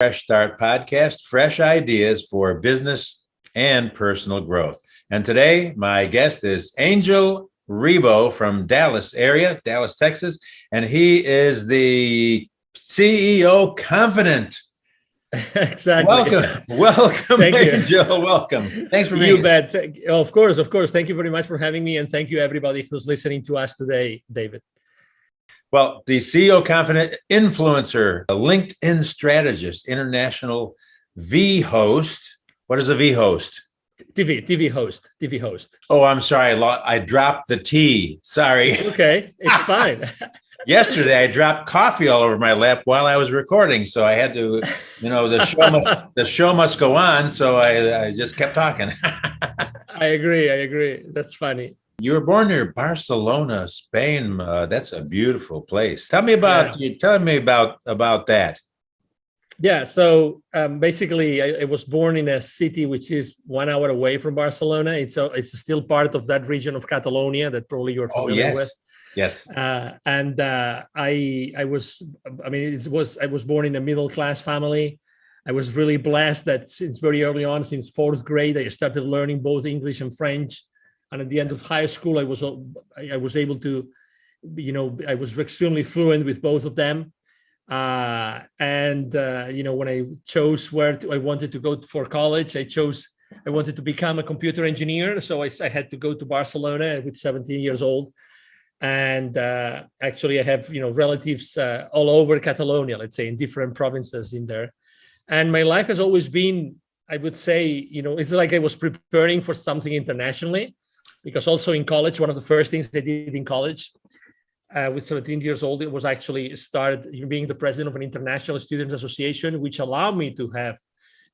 Fresh Start podcast, fresh ideas for business and personal growth. And today, my guest is Angel Ribo from Dallas area, Dallas, Texas, and he is the CEO Confidant. Exactly. Welcome, Thank you. Angel. Welcome. Thanks for being You bet. Of course. Thank you very much for having me, and thank you everybody who's listening to us today, David. Well, the CEO Confidant influencer, a LinkedIn strategist, international V host. What is a V host? TV host. Oh, I'm sorry. I dropped the T. Sorry. It's okay. It's fine. Yesterday, I dropped coffee all over my lap while I was recording. So I had to, the show must go on. So I just kept talking. I agree. That's funny. You were born near Barcelona, Spain. That's a beautiful place. Tell me about that. Yeah. So basically, I was born in a city which is 1 hour away from Barcelona. It's still part of that region of Catalonia that probably you're familiar with. Yes. I was born in a middle class family. I was really blessed that since very early on, since fourth grade, I started learning both English and French. And at the end of high school, I was able to, I was extremely fluent with both of them. When I chose where I wanted to go for college, I wanted to become a computer engineer. So I had to go to Barcelona with 17 years old. And actually, I have, relatives all over Catalonia, let's say, in different provinces in there. And my life has always been, I would say, it's like I was preparing for something internationally. Because also in college, one of the first things I did in college with 17 years old, it was actually started being the president of an international students association, which allowed me to have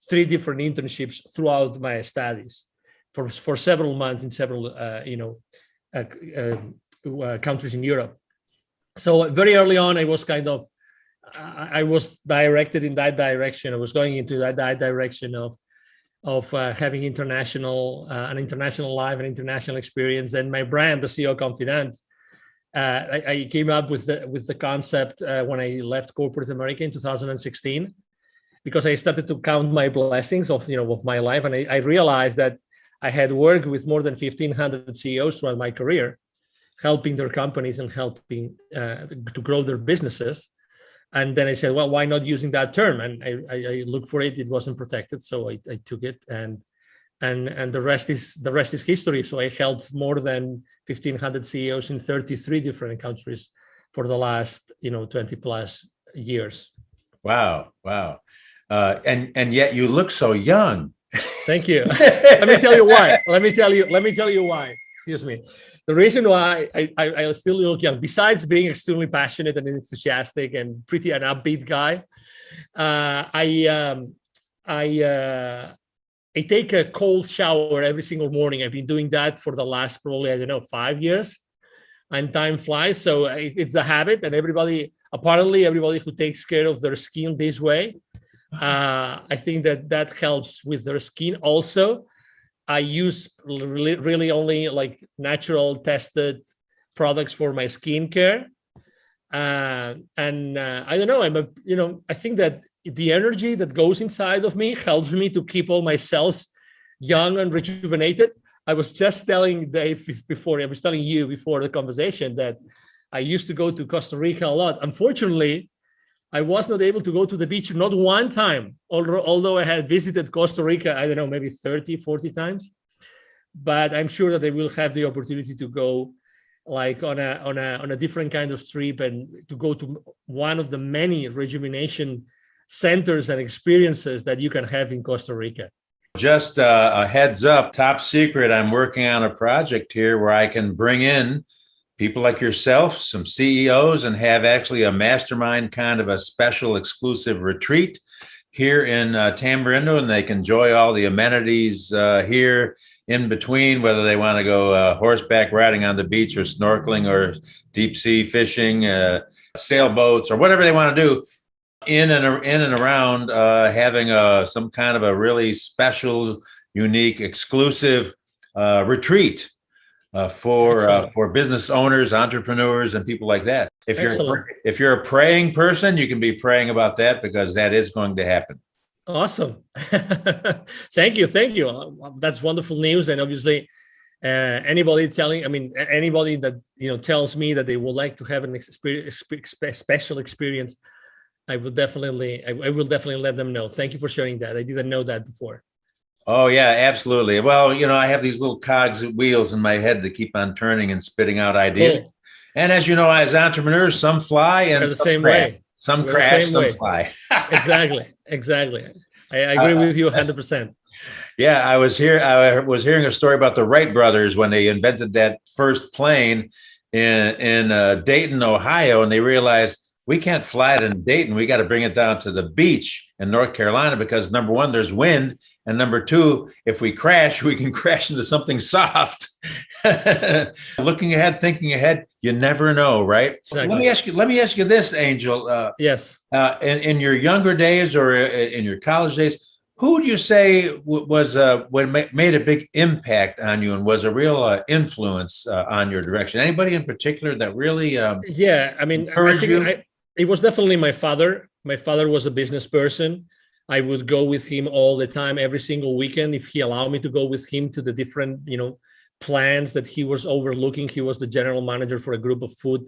3 different internships throughout my studies for several months in several, countries in Europe. So very early on, I was I was directed in that direction. I was going into that direction of having an international life, an international experience. And my brand, the CEO Confidant, I came up with the concept when I left corporate America in 2016, because I started to count my blessings of my life, and I realized that I had worked with more than 1,500 CEOs throughout my career, helping their companies and helping to grow their businesses. And then I said, well, why not using that term? And I looked for it. It wasn't protected, so I took it, and the rest is history. So I helped more than 1,500 CEOs in 33 different countries for the last 20 plus years. Wow. And yet you look so young. Thank you. Let me tell you why. Excuse me. The reason why I still look young, besides being extremely passionate and enthusiastic and pretty an upbeat guy, I take a cold shower every single morning. I've been doing that for the last probably 5 years, and time flies. So it's a habit, and apparently everybody who takes care of their skin this way, I think that helps with their skin also. I use really only like natural tested products for my skincare. I don't know, I think that the energy that goes inside of me helps me to keep all my cells young and rejuvenated. I was just telling Dave before the conversation that I used to go to Costa Rica a lot. Unfortunately, I was not able to go to the beach, not one time, although I had visited Costa Rica, I don't know, maybe 30, 40 times. But I'm sure that I will have the opportunity to go like on a different kind of trip, and to go to one of the many rejuvenation centers and experiences that you can have in Costa Rica. Just a heads up, top secret, I'm working on a project here where I can bring in people like yourself, some CEOs, and have actually a mastermind kind of a special exclusive retreat here in Tamarindo, and they can enjoy all the amenities here in between, whether they want to go horseback riding on the beach, or snorkeling, or deep sea fishing, sailboats, or whatever they want to do in and around having some kind of a really special, unique, exclusive retreat for business owners, entrepreneurs, and people like that. Excellent. If you're a praying person, you can be praying about that because that is going to happen. Awesome. Thank you. Thank you. That's wonderful news. And obviously, anybody anybody that, tells me that they would like to have an special experience, I will definitely let them know. Thank you for sharing that. I didn't know that before. Oh yeah, absolutely. Well, I have these little cogs wheels in my head that keep on turning and spitting out ideas. Cool. And as you know, as entrepreneurs, some fly and We're the same way. Some We're crash, the same some way. fly. Exactly. I agree with you 100%. Yeah, I was hearing a story about the Wright brothers when they invented that first plane in Dayton, Ohio, and they realized we can't fly it in Dayton. We got to bring it down to the beach in North Carolina because number one, there's wind, and number two, if we crash, we can crash into something soft. Looking ahead, thinking ahead, you never know, right? Exactly. Let me ask you this, Angel. Yes. In your younger days or in your college days, who would you say was what made a big impact on you and was a real influence on your direction? Anybody in particular that really yeah, I mean, I think it was definitely my father. My father was a business person. I would go with him all the time, every single weekend, if he allowed me to go with him to the different, plans that he was overlooking. He was the general manager for a group of food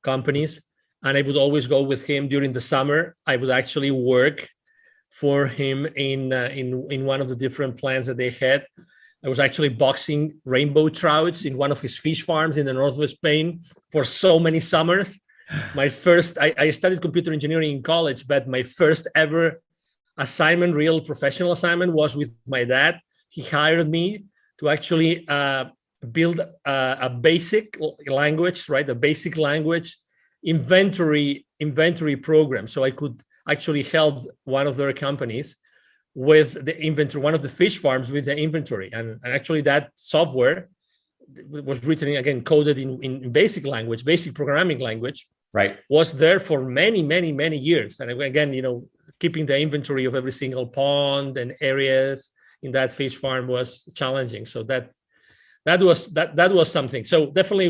companies, and I would always go with him during the summer. I would actually work for him in one of the different plans that they had. I was actually boxing rainbow trouts in one of his fish farms in the north of Spain for so many summers. I studied computer engineering in college, but my first ever assignment, real professional assignment, was with my dad. He hired me to actually build a basic language, right? A basic language inventory program. So I could actually help one of their companies with the inventory, one of the fish farms with the inventory. And actually that software was written, again, coded in basic language, basic programming language, right, was there for many, many, many years. And again, keeping the inventory of every single pond and areas in that fish farm was challenging. So that was something. So definitely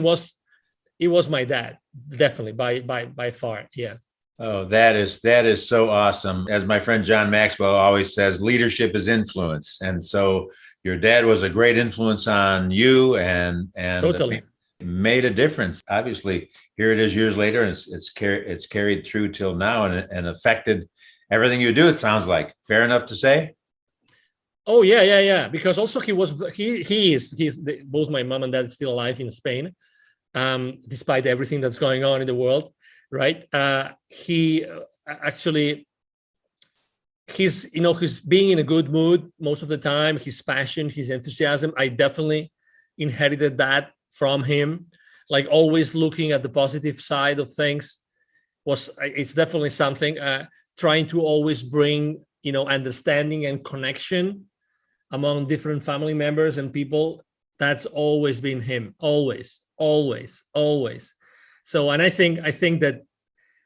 it was my dad, definitely by far. Yeah. Oh, that is so awesome. As my friend John Maxwell always says, leadership is influence. And so your dad was a great influence on you and totally made a difference. Obviously, here it is years later, and it's carried through till now and affected everything you do, it sounds like. Fair enough to say? Oh, yeah. Because also he is both my mom and dad still alive in Spain, despite everything that's going on in the world. Right. He actually, he's being in a good mood most of the time, his passion, his enthusiasm. I definitely inherited that from him, like always looking at the positive side of things. It's definitely something, trying to always bring, understanding and connection among different family members and people. That's always been him, always. So, and I think that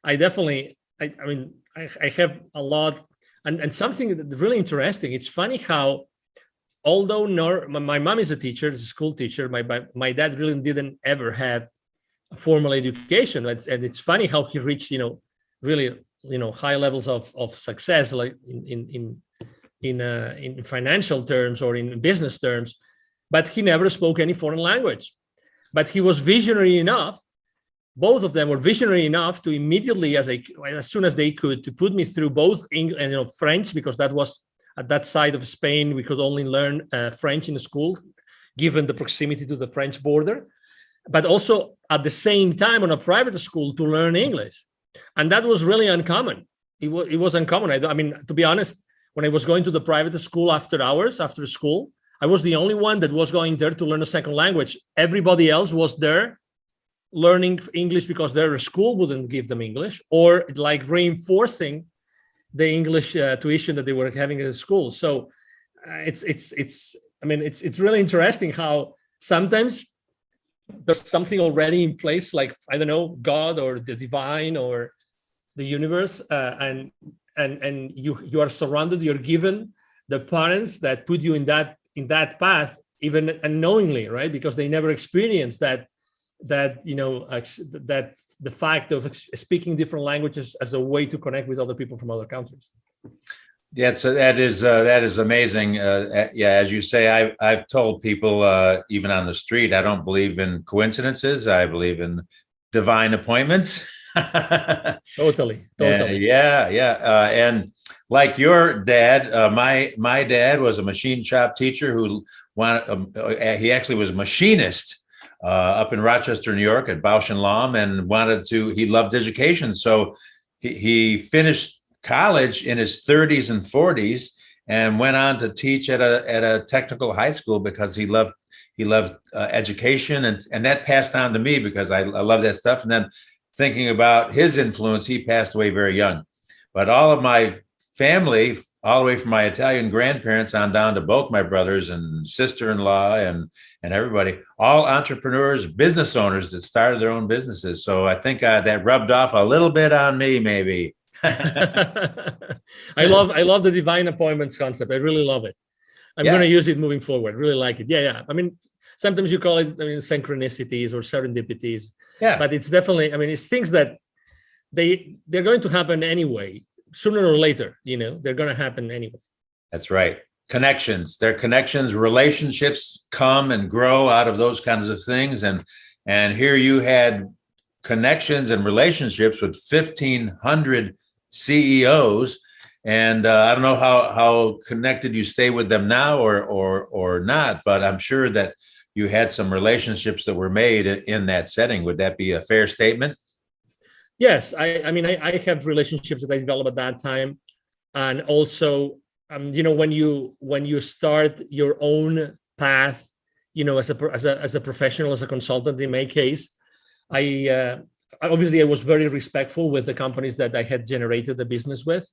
I definitely, I have a lot, and something that's really interesting. It's funny how, although my mom is a teacher, is a school teacher, my dad really didn't ever have a formal education. And it's funny how he reached, really, high levels of success, like in financial terms or in business terms, but he never spoke any foreign language. But he was visionary enough. Both of them were visionary enough to immediately, as soon as they could, to put me through both English and French, because that was at that side of Spain, we could only learn French in the school, given the proximity to the French border, but also at the same time on a private school to learn English. And that was really uncommon. It was uncommon. I mean, to be honest, when I was going to the private school after hours, after school, I was the only one that was going there to learn a second language. Everybody else was there learning English because their school wouldn't give them English, or like reinforcing the English tuition that they were having at the school. So it's really interesting how sometimes there's something already in place, like, I don't know, God or the divine or the universe, and you are surrounded, you're given the parents that put you in that path, even unknowingly, right? Because they never experienced that that that the fact of speaking different languages as a way to connect with other people from other countries. Yeah, so that is amazing. Yeah, as you say, I've told people even on the street, I don't believe in coincidences. I believe in divine appointments. Totally. And like your dad, my dad was a machine shop teacher who he actually was a machinist up in Rochester, New York at Bausch and Lomb, and he loved education, so he finished college in his 30s and 40s and went on to teach at a technical high school because he loved education, and that passed on to me because I love that stuff. And then thinking about his influence, he passed away very young. But all of my family, all the way from my Italian grandparents on down to both my brothers and sister-in-law and everybody, all entrepreneurs, business owners that started their own businesses. So I think that rubbed off a little bit on me, maybe. I love the divine appointments concept. I really love it. I'm going to use it moving forward. Really like it. Yeah. I mean, sometimes you call it, synchronicities or serendipities. Yeah. But it's definitely, it's things that they're going to happen anyway, sooner or later. They're going to happen anyway. That's right. Connections. They're connections. Relationships come and grow out of those kinds of things. And here you had connections and relationships with 1,500 CEOs, and I don't know how connected you stay with them now or not, but I'm sure that you had some relationships that were made in that setting. Would that be a fair statement? Yes, I have relationships that I developed at that time, and also when you start your own path, as a professional, as a consultant in my case, I was very respectful with the companies that I had generated the business with,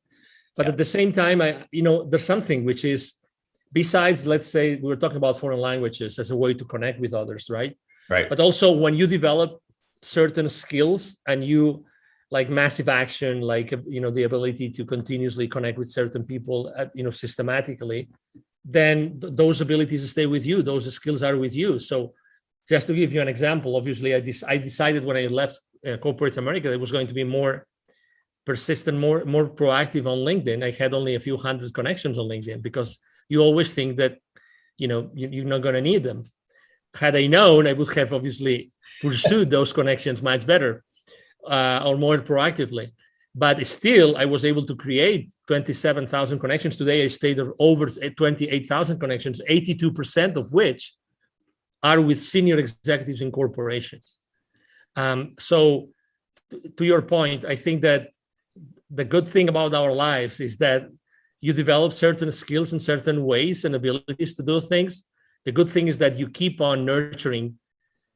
but at the same time, there's something which is, besides, let's say we were talking about foreign languages as a way to connect with others, right? Right. But also when you develop certain skills and you like massive action, like the ability to continuously connect with certain people, systematically, then those abilities stay with you. Those skills are with you. So, just to give you an example, obviously, I decided when I left corporate America, it was going to be more persistent, more proactive on LinkedIn. I had only a few hundred connections on LinkedIn because you always think that, you're not going to need them. Had I known, I would have obviously pursued those connections much better or more proactively. But still, I was able to create 27,000 connections. Today, I stayed over 28,000 connections, 82% of which are with senior executives in corporations. So to your point, I think that the good thing about our lives is that you develop certain skills in certain ways and abilities to do things. The good thing is that you keep on nurturing,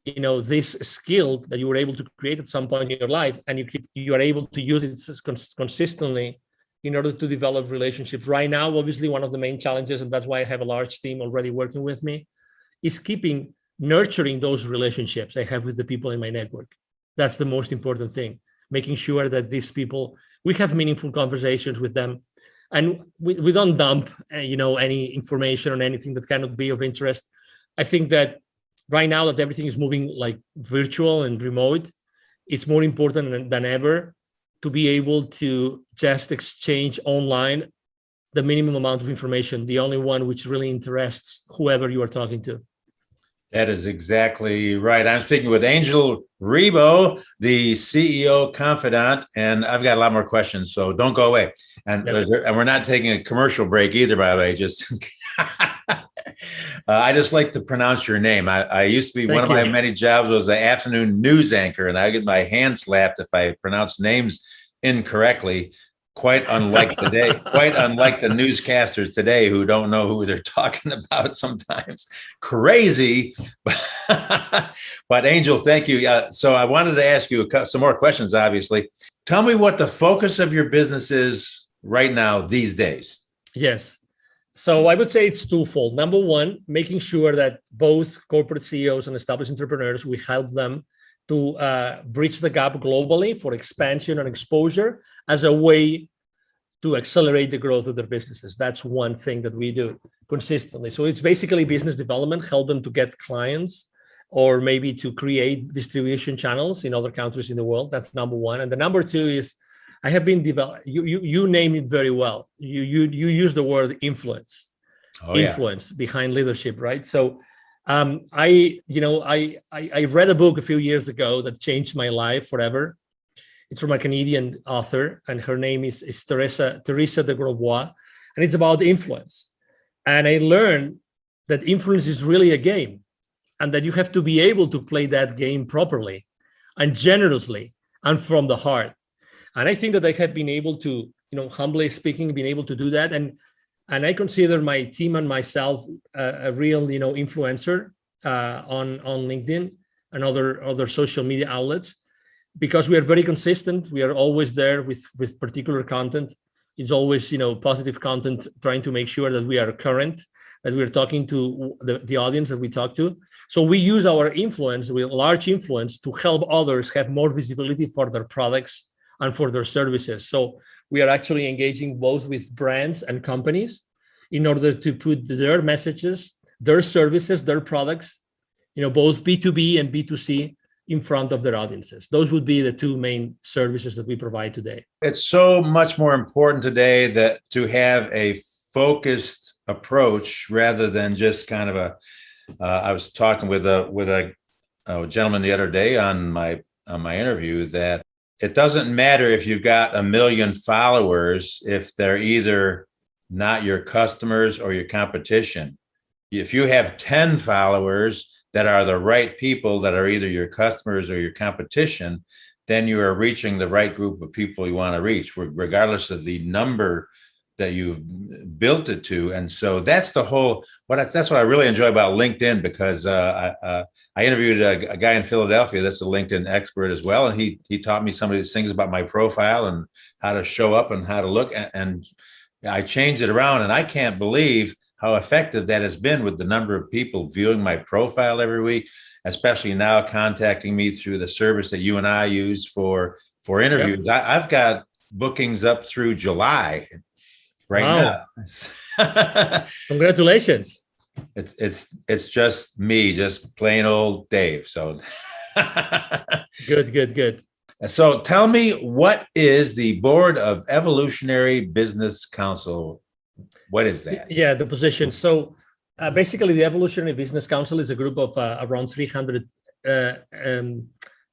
this skill that you were able to create at some point in your life, and you are able to use it consistently in order to develop relationships. Right now, obviously, one of the main challenges, and that's why I have a large team already working with me, is nurturing those relationships I have with the people in my network. That's the most important thing, making sure that these people, we have meaningful conversations with them, and we don't dump, any information on anything that cannot be of interest. I think that right now that everything is moving like virtual and remote, it's more important than ever to be able to just exchange online the minimum amount of information, the only one which really interests whoever you are talking to. That is exactly right. I'm speaking with Angel Ribo, the CEO Confidant, and I've got a lot more questions, so don't go away. And we're not taking a commercial break either, by the way. Just I just like to pronounce your name. I used to be one of my many jobs was the afternoon news anchor, and I get my hand slapped if I pronounce names incorrectly. Quite unlike the newscasters today who don't know who they're talking about sometimes. Crazy. But Angel, thank you. So I wanted to ask you some more questions, obviously. Tell me what the focus of your business is right now these days. Yes. So I would say it's twofold. Number one, making sure that both corporate CEOs and established entrepreneurs, we help them to bridge the gap globally for expansion and exposure as a way to accelerate the growth of their businesses. That's one thing that we do consistently. So it's basically business development, help them to get clients or maybe to create distribution channels in other countries in the world. That's number one. And the number two is I have been developed. You name it very well. You use the word influence, influence behind leadership, right? So I read a book a few years ago that changed my life forever. It's from a Canadian author, and her name is Teresa de Grosbois, and it's about influence. And I learned that influence is really a game, and that you have to be able to play that game properly and generously and from the heart. And I think that I have been able to, humbly speaking, been able to do that. And I consider my team and myself a real, influencer on LinkedIn and other social media outlets, because we are very consistent. We are always there with particular content. It's always, positive content, trying to make sure that we are current, that we're talking to the audience that we talk to. So we use our influence, large influence, to help others have more visibility for their products and for their services. So we are actually engaging both with brands and companies in order to put their messages, their services, their products, both B2B and B2C, in front of their audiences. Those would be the two main services that we provide today. It's so much more important today that to have a focused approach rather than just kind of I was talking with a gentleman the other day on my interview that it doesn't matter if you've got 1 million followers if they're either not your customers or your competition. If you have 10 followers that are the right people that are either your customers or your competition, then you are reaching the right group of people you want to reach, regardless of the number that you've built it to. And so that's the whole, that's what I really enjoy about LinkedIn, because I interviewed a guy in Philadelphia that's a LinkedIn expert as well. And he taught me some of these things about my profile and how to show up and how to look. And I changed it around, and I can't believe how effective that has been with the number of people viewing my profile every week, especially now contacting me through the service that you and I use for interviews. Yep. I've got bookings up through July right now. Congratulations. It's just me, just plain old Dave. So good. So tell me, what is the Board of Evolutionary Business Council? What is that? Yeah, the position. So basically, the Evolutionary Business Council is a group of around 300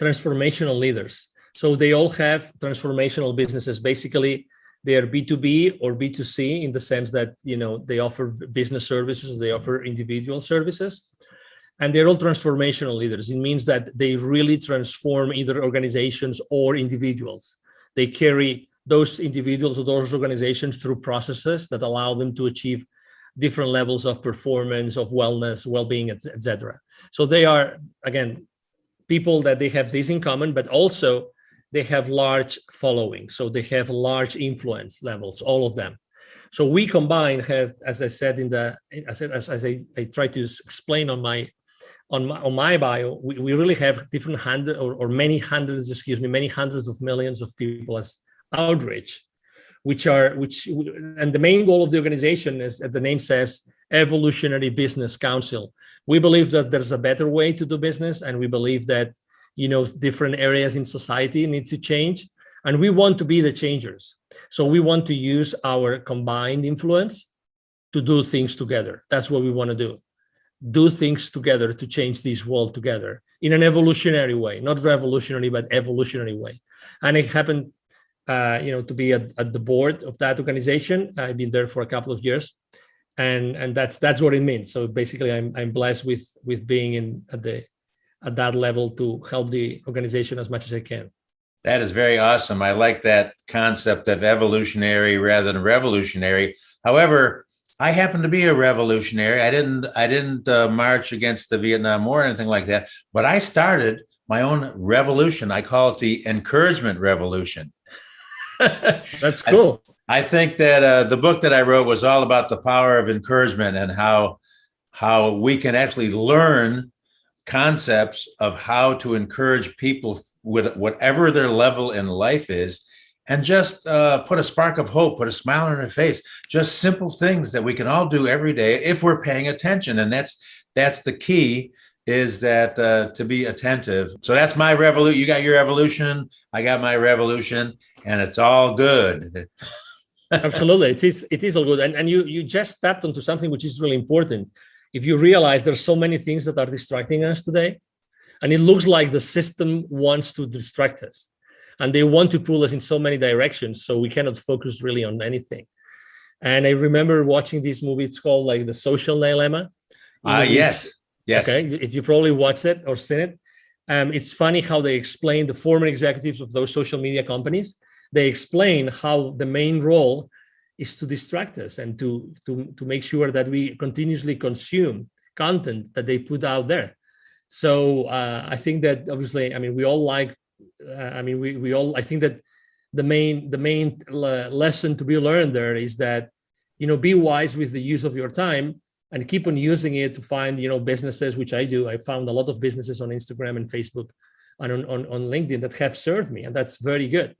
transformational leaders. So they all have transformational businesses. Basically, they are B2B or B2C in the sense that, they offer business services, they offer individual services, and they're all transformational leaders. It means that they really transform either organizations or individuals. They carry those individuals or those organizations through processes that allow them to achieve different levels of performance, of wellness, well-being, etc. So they are, again, people that they have this in common, but also they have large following. So they have large influence levels, all of them. So we combine, as I said as I try to explain on my bio, we really have different many hundreds of millions of people as outreach, and the main goal of the organization is, as the name says, Evolutionary Business Council. We believe that there's a better way to do business, and we believe that different areas in society need to change, and we want to be the changers. So we want to use our combined influence to do things together. That's what we want to do things together to change this world together in an evolutionary way, not revolutionary, but evolutionary way. And it happened to be at the board of that organization. I've been there for a couple of years, and that's what it means. So basically, I'm blessed with being at that level to help the organization as much as I can. That is very awesome. I like that concept of evolutionary rather than revolutionary. However, I happen to be a revolutionary. I didn't march against the Vietnam War or anything like that, but I started my own revolution. I call it the encouragement revolution. That's cool. I think that the book that I wrote was all about the power of encouragement and how we can actually learn concepts of how to encourage people with whatever their level in life is, and just put a spark of hope, put a smile on their face, just simple things that we can all do every day if we're paying attention. And that's the key, is that to be attentive. So that's my revolution. You got your evolution, I got my revolution, and it's all good. Absolutely, it is all good, and you just tapped onto something which is really important. If you realize there's so many things that are distracting us today, and it looks like the system wants to distract us, and they want to pull us in so many directions, so we cannot focus really on anything. And I remember watching this movie. It's called like The Social Dilemma. Yes, yes. Okay, if you probably watched it or seen it, it's funny how they explain the former executives of those social media companies. They explain how the main role is to distract us and to make sure that we continuously consume content that they put out there. So I think that obviously, I mean, we all like, we all, I think that the main lesson to be learned there is that, be wise with the use of your time and keep on using it to find, businesses, which I do. I found a lot of businesses on Instagram and Facebook and on LinkedIn that have served me, and that's very good.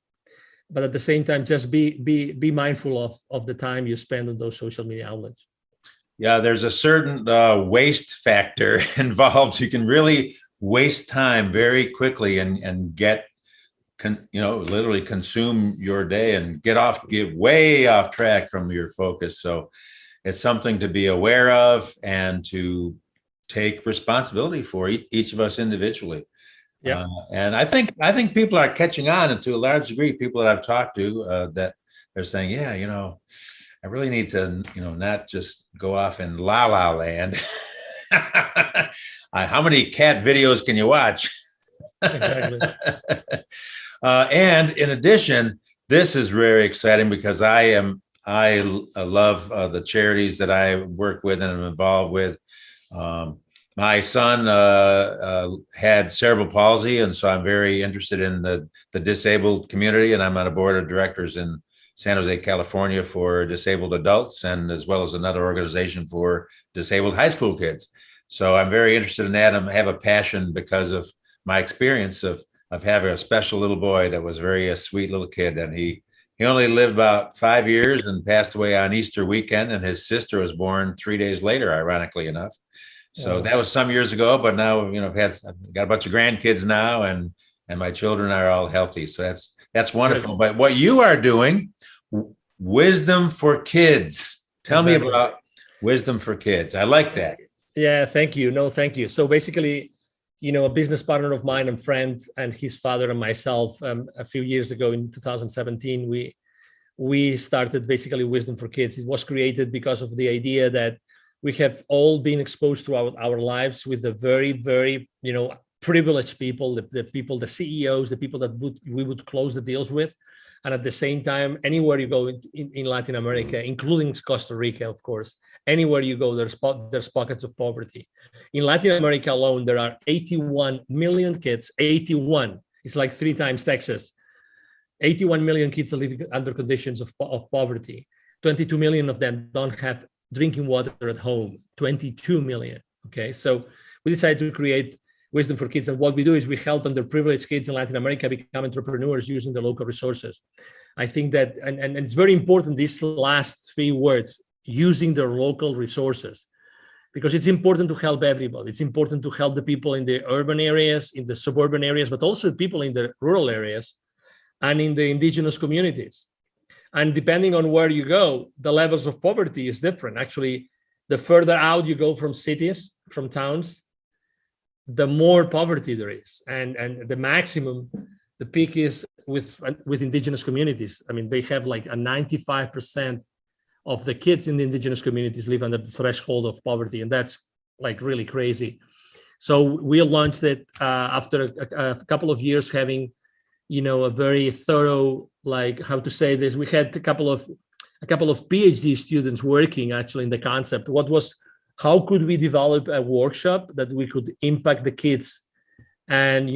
But at the same time, just be mindful of the time you spend on those social media outlets. Yeah, there's a certain waste factor involved. You can really waste time very quickly and get, literally consume your day and get way off track from your focus. So it's something to be aware of and to take responsibility for, each of us individually. Yeah. And I think people are catching on, and to a large degree, people that I've talked to that they're saying, yeah, I really need to, not just go off in la la land. How many cat videos can you watch? Exactly. And in addition, this is very exciting because I love the charities that I work with and am involved with. My son had cerebral palsy, and so I'm very interested in the disabled community, and I'm on a board of directors in San Jose, California for disabled adults, and as well as another organization for disabled high school kids. So I'm very interested in that. I have a passion because of my experience of having a special little boy that was a sweet little kid, and he only lived about 5 years and passed away on Easter weekend, and his sister was born 3 days later, ironically enough. So that was some years ago, but now, I've got a bunch of grandkids now, and my children are all healthy. So that's wonderful. But what you are doing, Wisdom for Kids. Tell me about Wisdom for Kids. I like that. Yeah, thank you. No, thank you. So basically, a business partner of mine and friend and his father and myself, a few years ago in 2017, we started basically Wisdom for Kids. It was created because of the idea that we have all been exposed throughout our lives with the very, very, privileged people, the people, the CEOs, the people that we would close the deals with. And at the same time, anywhere you go in Latin America, including Costa Rica, of course, anywhere you go, there's pockets of poverty. In Latin America alone, there are 81 million kids, 81. It's like 3 times Texas. 81 million kids are living under conditions of poverty. 22 million of them don't have drinking water at home, 22 million. Okay, so we decided to create Wisdom for Kids. And what we do is we help underprivileged kids in Latin America become entrepreneurs using the local resources. I think that, and it's very important, these last 3 words, using their local resources, because it's important to help everybody. It's important to help the people in the urban areas, in the suburban areas, but also people in the rural areas and in the indigenous communities. And depending on where you go, the levels of poverty is different. Actually, the further out you go from cities, from towns, the more poverty there is. And the maximum, the peak is with indigenous communities. I mean, they have like a 95% of the kids in the indigenous communities live under the threshold of poverty. And that's like really crazy. So we launched it after a couple of years having, a very thorough, like, how to say this, we had a couple of PhD students working actually in the concept. How could we develop a workshop that we could impact the kids? And,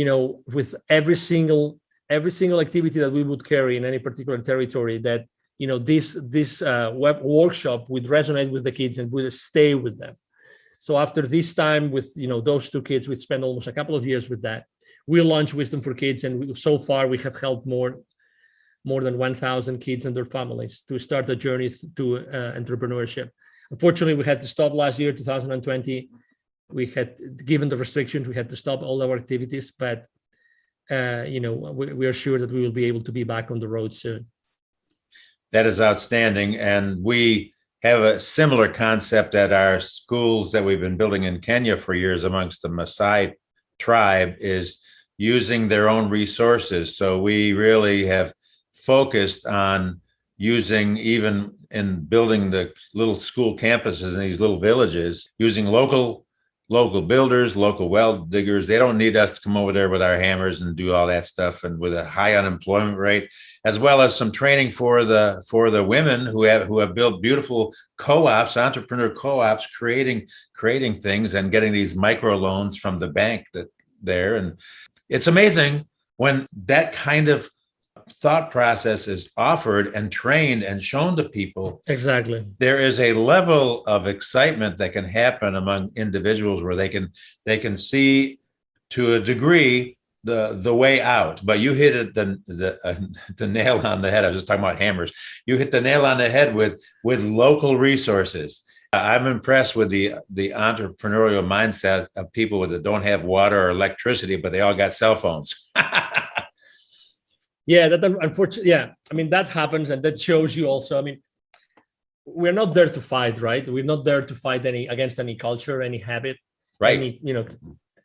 with every single activity that we would carry in any particular territory, that, this web workshop would resonate with the kids and would stay with them. So after this time with, those 2 kids, we spent almost a couple of years with that. We launched Wisdom for Kids, and so far we have helped more than 1,000 kids and their families to start a journey to entrepreneurship. Unfortunately, we had to stop last year, 2020, we had, given the restrictions, we had to stop all our activities, but we are sure that we will be able to be back on the road soon. That is outstanding. And we have a similar concept at our schools that we've been building in Kenya for years amongst the Maasai tribe, is using their own resources. So we really have focused on using, even in building the little school campuses in these little villages, using local builders, local well diggers. They don't need us to come over there with our hammers and do all that stuff, and with a high unemployment rate, as well as some training for the women who have built beautiful co-ops, entrepreneur co-ops, creating things and getting these micro loans from the bank there. And it's amazing when that kind of thought process is offered and trained and shown to people. Exactly. There is a level of excitement that can happen among individuals where they can see, to a degree, the way out. But you hit it the nail on the head. I was just talking about hammers. You hit the nail on the head with local resources. I'm impressed with the entrepreneurial mindset of people that don't have water or electricity, but they all got cell phones. Yeah, that unfortunately, yeah. I mean, that happens, and that shows you also. I mean, we're not there to fight, right? We're not there to fight against any culture, any habit, right?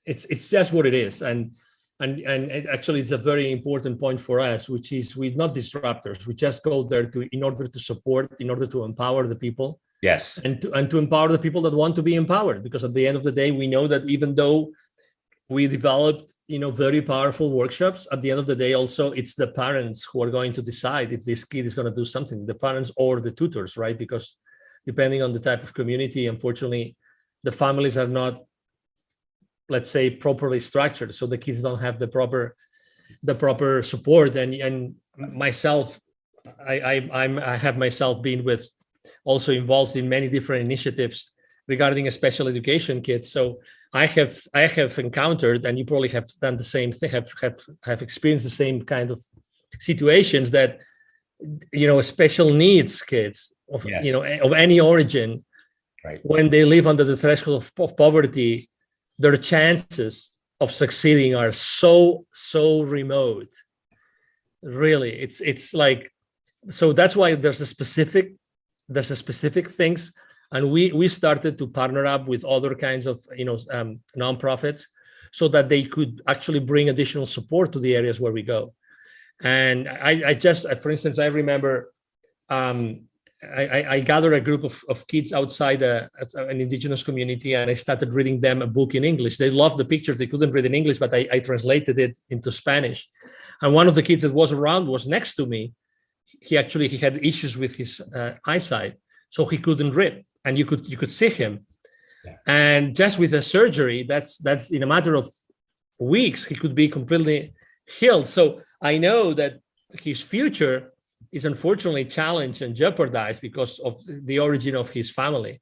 It's just what it is, and actually, it's a very important point for us, which is we're not disruptors. We just go there in order to support, in order to empower the people. Yes, and to empower the people that want to be empowered, because at the end of the day, we know that even though we developed, very powerful workshops, at the end of the day, also, it's the parents who are going to decide if this kid is going to do something, the parents or the tutors, right? Because depending on the type of community, unfortunately, the families are not, let's say, properly structured. So the kids don't have the proper support. And myself, I have myself been also involved in many different initiatives regarding special education kids. So I have encountered, and you probably have done the same thing, have experienced the same kind of situations that, special needs kids of, yes. of any origin, right, when they live under the threshold of poverty, their chances of succeeding are so remote. Really, it's like, so that's why there's a specific things. And we started to partner up with other kinds of nonprofits, so that they could actually bring additional support to the areas where we go. And I just, for instance, I remember I gathered a group of kids outside an indigenous community, and I started reading them a book in English. They loved the pictures. They couldn't read in English, but I translated it into Spanish. And one of the kids that was around was next to me. He had issues with his eyesight, so he couldn't read. And you could see him, yeah. And just with a surgery, that's in a matter of weeks, he could be completely healed. So I know that his future is unfortunately challenged and jeopardized because of the origin of his family,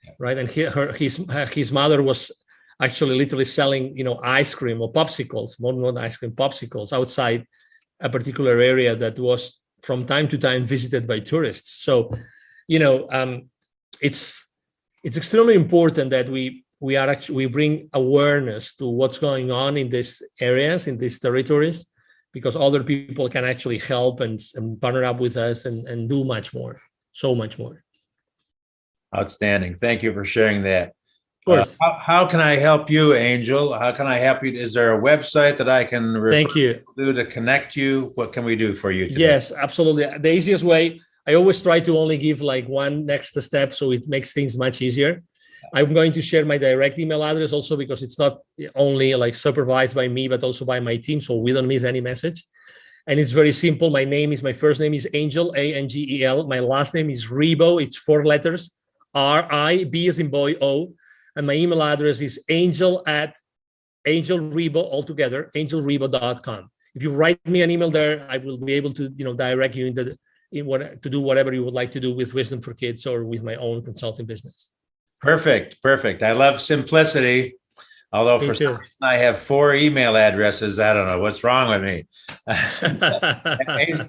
yeah. Right? And his mother was actually literally selling, ice cream or popsicles, more ice cream, popsicles outside a particular area that was from time to time visited by tourists. So, it's extremely important that we bring awareness to what's going on in these areas, in these territories, because other people can actually help and partner up with us and do much more, so much more. Outstanding. Thank you for sharing that. Of course. How can I help you, Angel? How can I help you? Is there a website that I can refer to connect you? What can we do for you today? Yes, absolutely. The easiest way, I always try to only give like one next step, so it makes things much easier. I'm going to share my direct email address also, because it's not only like supervised by me, but also by my team, so we don't miss any message. And it's very simple. My first name is Angel, Angel. My last name is Ribo. It's 4 letters, R-I-B as in boy, O. And my email address is angel@angelribo, altogether, angelribo.com. If you write me an email there, I will be able to, direct you to do whatever you would like to do with Wisdom for Kids or with my own consulting business. Perfect. I love simplicity. Although for some reason I have 4 email addresses. I don't know what's wrong with me.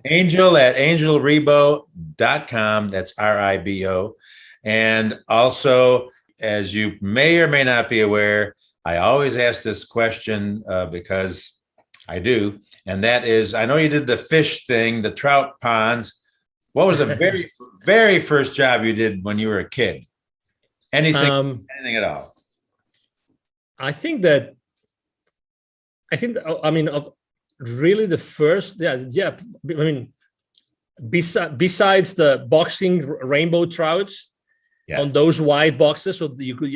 Angel@angelribo.com. That's RIBO. And also as you may or may not be aware, I always ask this question because I do. And that is, I know you did the fish thing, the trout ponds. What was the very, very first job you did when you were a kid? Anything at all? I think that, I mean, of really the first, yeah. I mean, besides the boxing rainbow trouts, Yeah. on those white boxes, so you could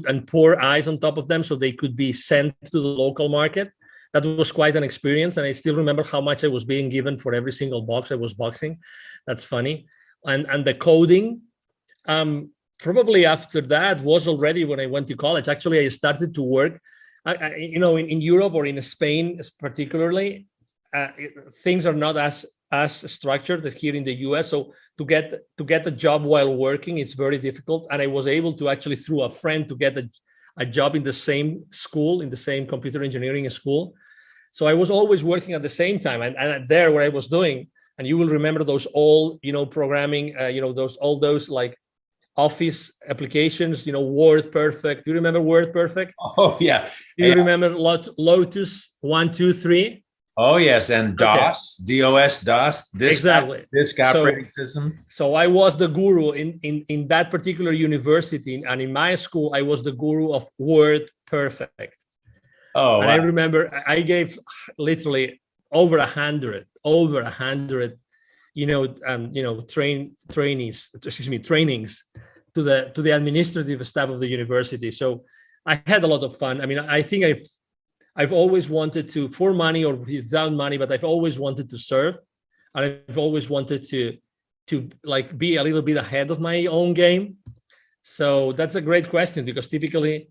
and pour ice on top of them so they could be sent to the local market. That was quite an experience, and I still remember how much I was being given for every single box I was boxing. That's funny. And the coding, probably after that was already when I went to college. Actually, I started to work, in Europe or in Spain particularly, things are not as structured as here in the US. So to get a job while working, it's very difficult. And I was able to actually, through a friend, to get a job in the same school, in the same computer engineering school. So I was always working at the same time. And there, what I was doing, and you will remember those old, programming, all those like Office applications, Word Perfect. Do you remember Word Perfect? Oh, yeah. Do you remember Lotus 1-2-3? Oh, yes. And DOS, DOS, exactly. Disk operating system. So I was the guru in that particular university. And in my school, I was the guru of Word Perfect. Oh, and wow. I remember I gave literally over 100, trainings to the administrative staff of the university. So I had a lot of fun. I mean, I think I've always wanted to, for money or without money, but I've always wanted to serve, and I've always wanted to like be a little bit ahead of my own game. So that's a great question, because typically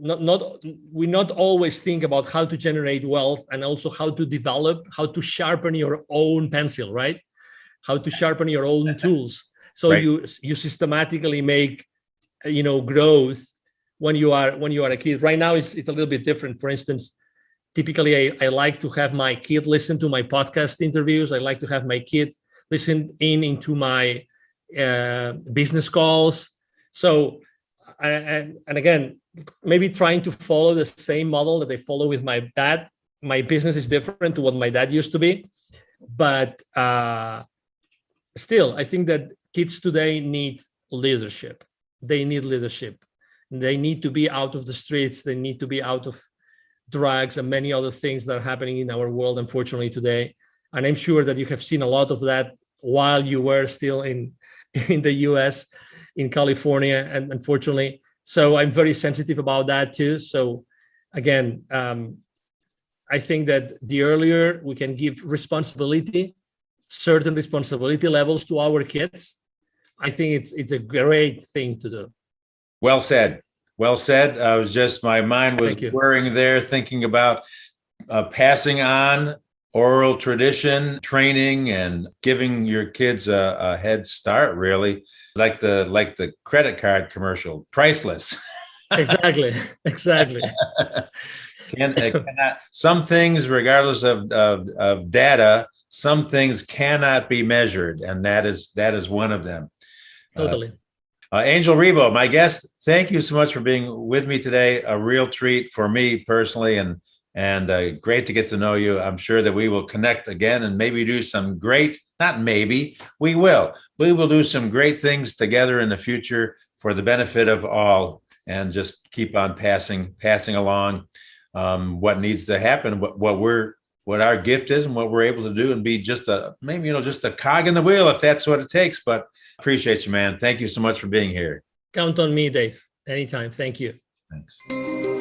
we not always think about how to generate wealth, and also how to sharpen your own pencil, right? How to sharpen your own tools. So right. you systematically make, growth when you are a kid. Right now, it's a little bit different. For instance, typically I like to have my kid listen to my podcast interviews. I like to have my kid listen into my business calls. So, and again, maybe trying to follow the same model that I follow with my dad. My business is different to what my dad used to be, but still, I think that kids today need leadership. They need leadership. They need to be out of the streets. They need to be out of drugs and many other things that are happening in our world, unfortunately, today. And I'm sure that you have seen a lot of that while you were still in the US, in California, and unfortunately. So I'm very sensitive about that too. So again, I think that the earlier we can give certain responsibility levels to our kids, I think it's a great thing to do. Well said. Well said. My mind was whirring there, thinking about passing on oral tradition, training, and giving your kids a head start, really. Like the credit card commercial, priceless. Exactly. Some things, regardless of data, some things cannot be measured, and that is one of them. Totally. Angel Ribo, my guest, thank you so much for being with me today. A real treat for me personally, and great to get to know you. I'm sure that we will connect again and maybe do some we will do some great things together in the future for the benefit of all, and just keep on passing along what needs to happen, what our gift is and what we're able to do, and be just a cog in the wheel if that's what it takes. But appreciate you, man. Thank you so much for being here. Count on me, Dave. Anytime. Thank you. Thanks.